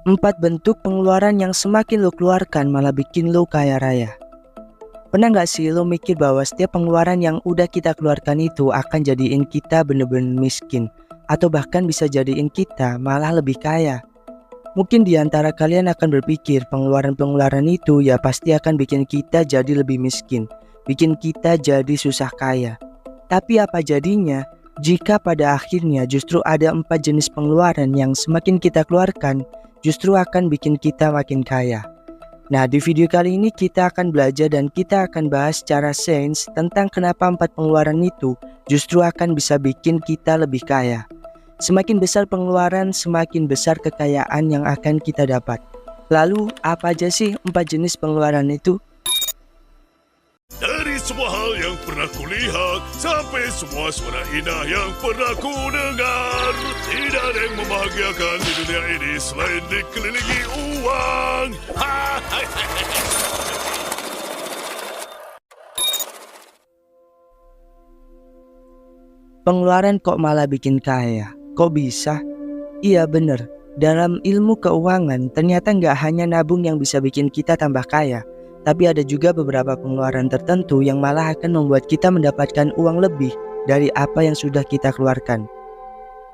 4 bentuk pengeluaran yang semakin lo keluarkan malah bikin lo kaya raya. Pernah gak sih lo mikir bahwa setiap pengeluaran yang udah kita keluarkan itu akan jadiin kita bener-bener miskin, atau bahkan bisa jadiin kita malah lebih kaya? Mungkin di antara kalian akan berpikir pengeluaran-pengeluaran itu ya pasti akan bikin kita jadi lebih miskin, bikin kita jadi susah kaya. Tapi apa jadinya jika pada akhirnya justru ada 4 jenis pengeluaran yang semakin kita keluarkan justru akan bikin kita makin kaya? Nah, di video kali ini kita akan belajar dan kita akan bahas secara sains tentang kenapa 4 pengeluaran itu justru akan bisa bikin kita lebih kaya. Semakin besar pengeluaran, semakin besar kekayaan yang akan kita dapat. Lalu, apa aja sih 4 jenis pengeluaran itu? Dari semua hal yang pernah kulihat sampai semua suara indah yang pernah ku dengar, tidak ada yang membahagiakan di dunia ini selain dikelilingi uang. Pengeluaran kok malah bikin kaya? Kok bisa? Iya bener, dalam ilmu keuangan ternyata nggak hanya nabung yang bisa bikin kita tambah kaya, tapi ada juga beberapa pengeluaran tertentu yang malah akan membuat kita mendapatkan uang lebih dari apa yang sudah kita keluarkan.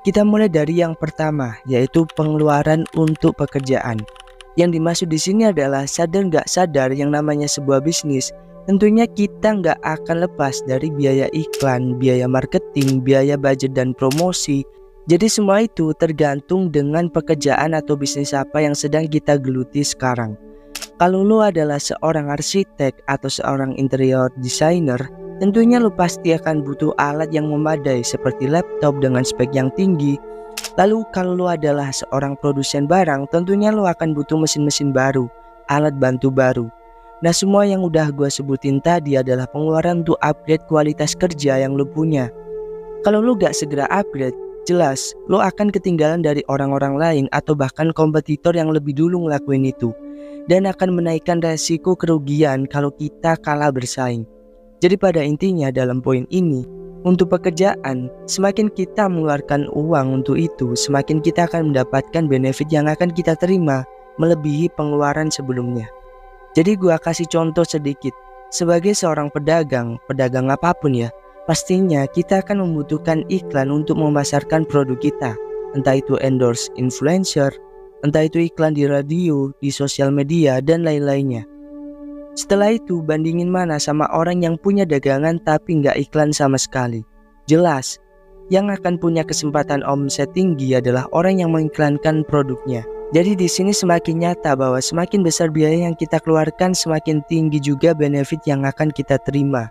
Kita mulai dari yang pertama, yaitu pengeluaran untuk pekerjaan. Yang dimaksud di sini adalah sadar nggak sadar yang namanya sebuah bisnis, tentunya kita nggak akan lepas dari biaya iklan, biaya marketing, biaya budget dan promosi. Jadi semua itu tergantung dengan pekerjaan atau bisnis apa yang sedang kita geluti sekarang. Kalau lo adalah seorang arsitek atau seorang interior designer, tentunya lo pasti akan butuh alat yang memadai seperti laptop dengan spek yang tinggi. Lalu kalau lo adalah seorang produsen barang, tentunya lo akan butuh mesin-mesin baru, alat bantu baru. Nah, semua yang udah gue sebutin tadi adalah pengeluaran untuk upgrade kualitas kerja yang lo punya. Kalau lo gak segera upgrade, jelas lo akan ketinggalan dari orang-orang lain atau bahkan kompetitor yang lebih dulu ngelakuin itu, dan akan menaikkan resiko kerugian kalau kita kalah bersaing. Jadi pada intinya dalam poin ini, untuk pekerjaan, semakin kita mengeluarkan uang untuk itu, semakin kita akan mendapatkan benefit yang akan kita terima melebihi pengeluaran sebelumnya. Jadi gua kasih contoh sedikit. Sebagai seorang pedagang apapun ya, pastinya kita akan membutuhkan iklan untuk memasarkan produk kita. Entah itu endorse influencer, entah itu iklan di radio, di sosial media, dan lain-lainnya. Setelah itu bandingin mana sama orang yang punya dagangan tapi nggak iklan sama sekali. Jelas, yang akan punya kesempatan omset tinggi adalah orang yang mengiklankan produknya. Jadi di sini semakin nyata bahwa semakin besar biaya yang kita keluarkan, semakin tinggi juga benefit yang akan kita terima.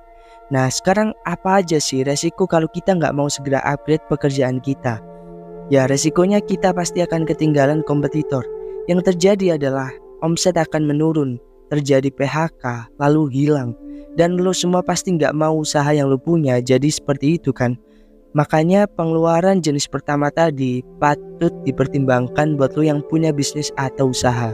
Nah, sekarang apa aja sih resiko kalau kita nggak mau segera upgrade pekerjaan kita? Ya, resikonya kita pasti akan ketinggalan kompetitor. Yang terjadi adalah omset akan menurun, terjadi PHK, lalu hilang. Dan lo semua pasti nggak mau usaha yang lo punya jadi seperti itu kan? Makanya pengeluaran jenis pertama tadi patut dipertimbangkan buat lo yang punya bisnis atau usaha.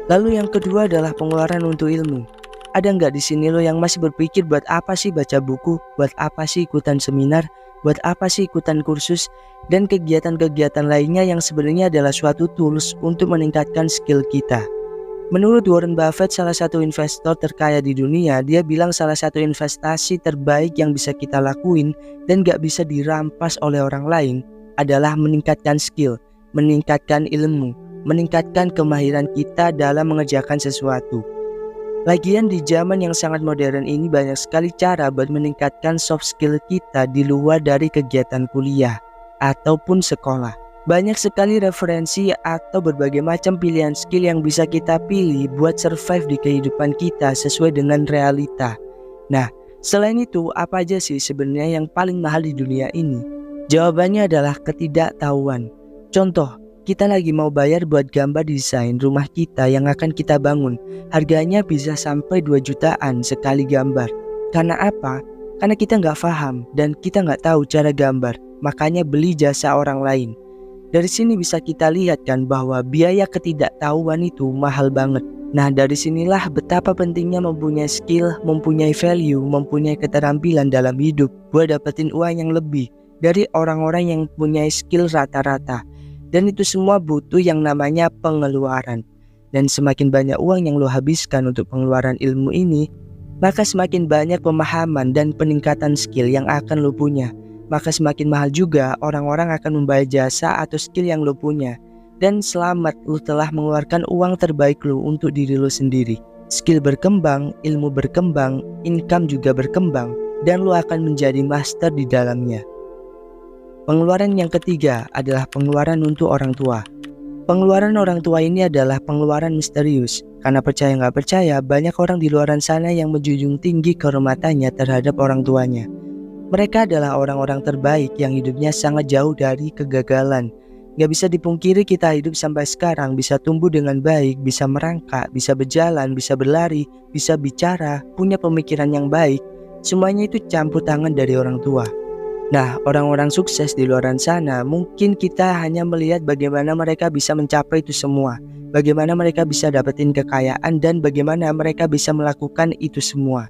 Lalu yang kedua adalah pengeluaran untuk ilmu. Ada nggak di sini lo yang masih berpikir buat apa sih baca buku, buat apa sih ikutan seminar, buat apa sih ikutan kursus, dan kegiatan-kegiatan lainnya yang sebenarnya adalah suatu tools untuk meningkatkan skill kita. Menurut Warren Buffett, salah satu investor terkaya di dunia, dia bilang salah satu investasi terbaik yang bisa kita lakuin dan gak bisa dirampas oleh orang lain adalah meningkatkan skill, meningkatkan ilmu, meningkatkan kemahiran kita dalam mengerjakan sesuatu. Lagian di zaman yang sangat modern ini banyak sekali cara buat meningkatkan soft skill kita di luar dari kegiatan kuliah ataupun sekolah. Banyak sekali referensi atau berbagai macam pilihan skill yang bisa kita pilih buat survive di kehidupan kita sesuai dengan realita. Nah, selain itu apa aja sih sebenarnya yang paling mahal di dunia ini? Jawabannya adalah ketidaktahuan. Contoh, kita lagi mau bayar buat gambar desain rumah kita yang akan kita bangun. Harganya bisa sampai 2 jutaan sekali gambar. Karena apa? Karena kita nggak paham dan kita nggak tahu cara gambar. Makanya beli jasa orang lain. Dari sini bisa kita lihat kan bahwa biaya ketidaktahuan itu mahal banget. Nah, dari sinilah betapa pentingnya mempunyai skill, mempunyai value, mempunyai keterampilan dalam hidup buat dapetin uang yang lebih dari orang-orang yang punya skill rata-rata. Dan itu semua butuh yang namanya pengeluaran. Dan semakin banyak uang yang lo habiskan untuk pengeluaran ilmu ini, maka semakin banyak pemahaman dan peningkatan skill yang akan lo punya. Maka semakin mahal juga orang-orang akan membayar jasa atau skill yang lo punya. Dan selamat, lo telah mengeluarkan uang terbaik lo untuk diri lo sendiri. Skill berkembang, ilmu berkembang, income juga berkembang, dan lo akan menjadi master di dalamnya. Pengeluaran yang ketiga adalah pengeluaran untuk orang tua. Pengeluaran orang tua ini adalah pengeluaran misterius. Karena percaya nggak percaya, banyak orang di luar sana yang menjunjung tinggi kehormatannya terhadap orang tuanya. Mereka adalah orang-orang terbaik yang hidupnya sangat jauh dari kegagalan. Gak bisa dipungkiri kita hidup sampai sekarang bisa tumbuh dengan baik, bisa merangkak, bisa berjalan, bisa berlari, bisa bicara, punya pemikiran yang baik. Semuanya itu campur tangan dari orang tua. Nah, orang-orang sukses di luar sana mungkin kita hanya melihat bagaimana mereka bisa mencapai itu semua, bagaimana mereka bisa dapetin kekayaan dan bagaimana mereka bisa melakukan itu semua.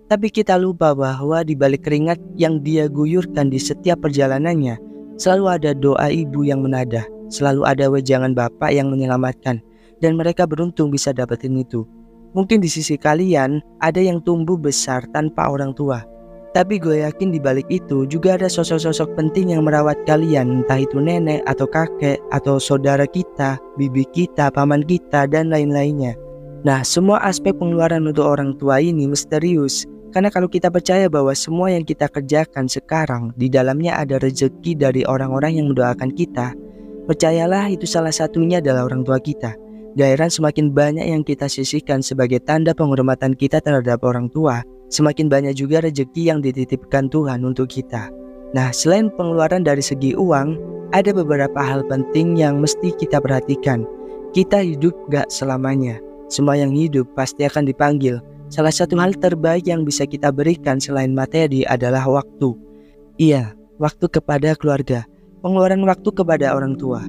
Tapi kita lupa bahwa di balik keringat yang dia guyurkan di setiap perjalanannya, selalu ada doa ibu yang menadah, selalu ada wejangan bapak yang menyelamatkan, dan mereka beruntung bisa dapetin itu. Mungkin di sisi kalian ada yang tumbuh besar tanpa orang tua. Tapi gue yakin di balik itu juga ada sosok-sosok penting yang merawat kalian, entah itu nenek atau kakek atau saudara kita, bibi kita, paman kita, dan lain-lainnya. Nah, semua aspek pengeluaran untuk orang tua ini misterius. Karena kalau kita percaya bahwa semua yang kita kerjakan sekarang di dalamnya ada rezeki dari orang-orang yang mendoakan kita, percayalah itu salah satunya adalah orang tua kita. Gak heran semakin banyak yang kita sisihkan sebagai tanda penghormatan kita terhadap orang tua, semakin banyak juga rezeki yang dititipkan Tuhan untuk kita. Nah, selain pengeluaran dari segi uang, ada beberapa hal penting yang mesti kita perhatikan. Kita hidup gak selamanya. Semua yang hidup pasti akan dipanggil. Salah satu hal terbaik yang bisa kita berikan selain materi adalah waktu. Iya, waktu kepada keluarga. Pengeluaran waktu kepada orang tua.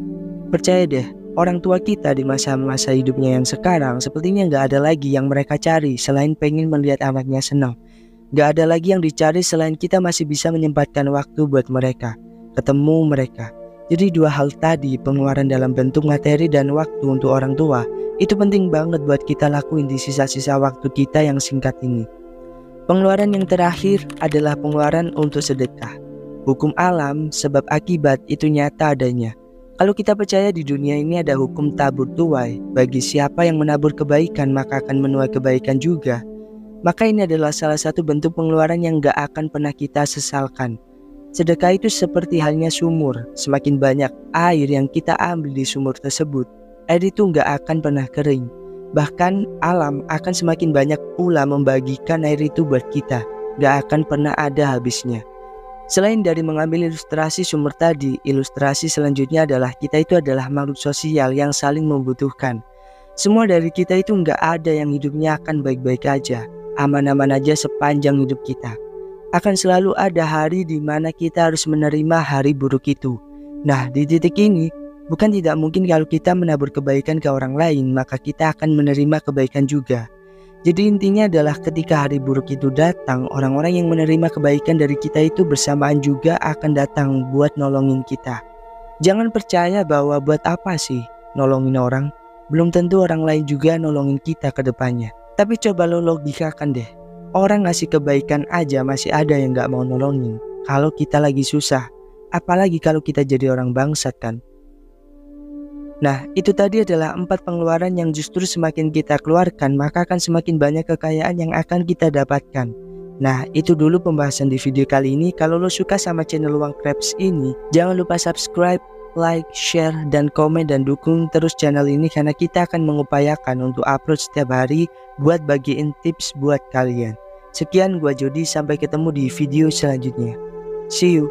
Percaya deh, orang tua kita di masa-masa hidupnya yang sekarang sepertinya gak ada lagi yang mereka cari selain pengen melihat anaknya senang. Gak ada lagi yang dicari selain kita masih bisa menyempatkan waktu buat mereka, ketemu mereka. Jadi dua hal tadi, pengeluaran dalam bentuk materi dan waktu untuk orang tua, itu penting banget buat kita lakuin di sisa-sisa waktu kita yang singkat ini. Pengeluaran yang terakhir adalah pengeluaran untuk sedekah. Hukum alam, sebab akibat itu nyata adanya. Kalau kita percaya di dunia ini ada hukum tabur tuai, bagi siapa yang menabur kebaikan maka akan menuai kebaikan juga. Maka ini adalah salah satu bentuk pengeluaran yang gak akan pernah kita sesalkan. Sedekah itu seperti halnya sumur, semakin banyak air yang kita ambil di sumur tersebut, air itu gak akan pernah kering. Bahkan alam akan semakin banyak pula membagikan air itu buat kita, gak akan pernah ada habisnya. Selain dari mengambil ilustrasi sumber tadi, ilustrasi selanjutnya adalah kita itu adalah makhluk sosial yang saling membutuhkan. Semua dari kita itu nggak ada yang hidupnya akan baik-baik aja, aman-aman aja sepanjang hidup kita. Akan selalu ada hari di mana kita harus menerima hari buruk itu. Nah, di titik ini, bukan tidak mungkin kalau kita menabur kebaikan ke orang lain, maka kita akan menerima kebaikan juga. Jadi intinya adalah ketika hari buruk itu datang, orang-orang yang menerima kebaikan dari kita itu bersamaan juga akan datang buat nolongin kita. Jangan percaya bahwa buat apa sih nolongin orang, belum tentu orang lain juga nolongin kita ke depannya. Tapi coba lo logikakan deh, orang ngasih kebaikan aja masih ada yang gak mau nolongin kalau kita lagi susah, apalagi kalau kita jadi orang bangsat kan. Nah, itu tadi adalah 4 pengeluaran yang justru semakin kita keluarkan, maka akan semakin banyak kekayaan yang akan kita dapatkan. Nah, itu dulu pembahasan di video kali ini. Kalau lo suka sama channel Uang Krabs ini, jangan lupa subscribe, like, share, dan komen, dan dukung terus channel ini karena kita akan mengupayakan untuk upload setiap hari buat bagiin tips buat kalian. Sekian, gua Jody, sampai ketemu di video selanjutnya. See you.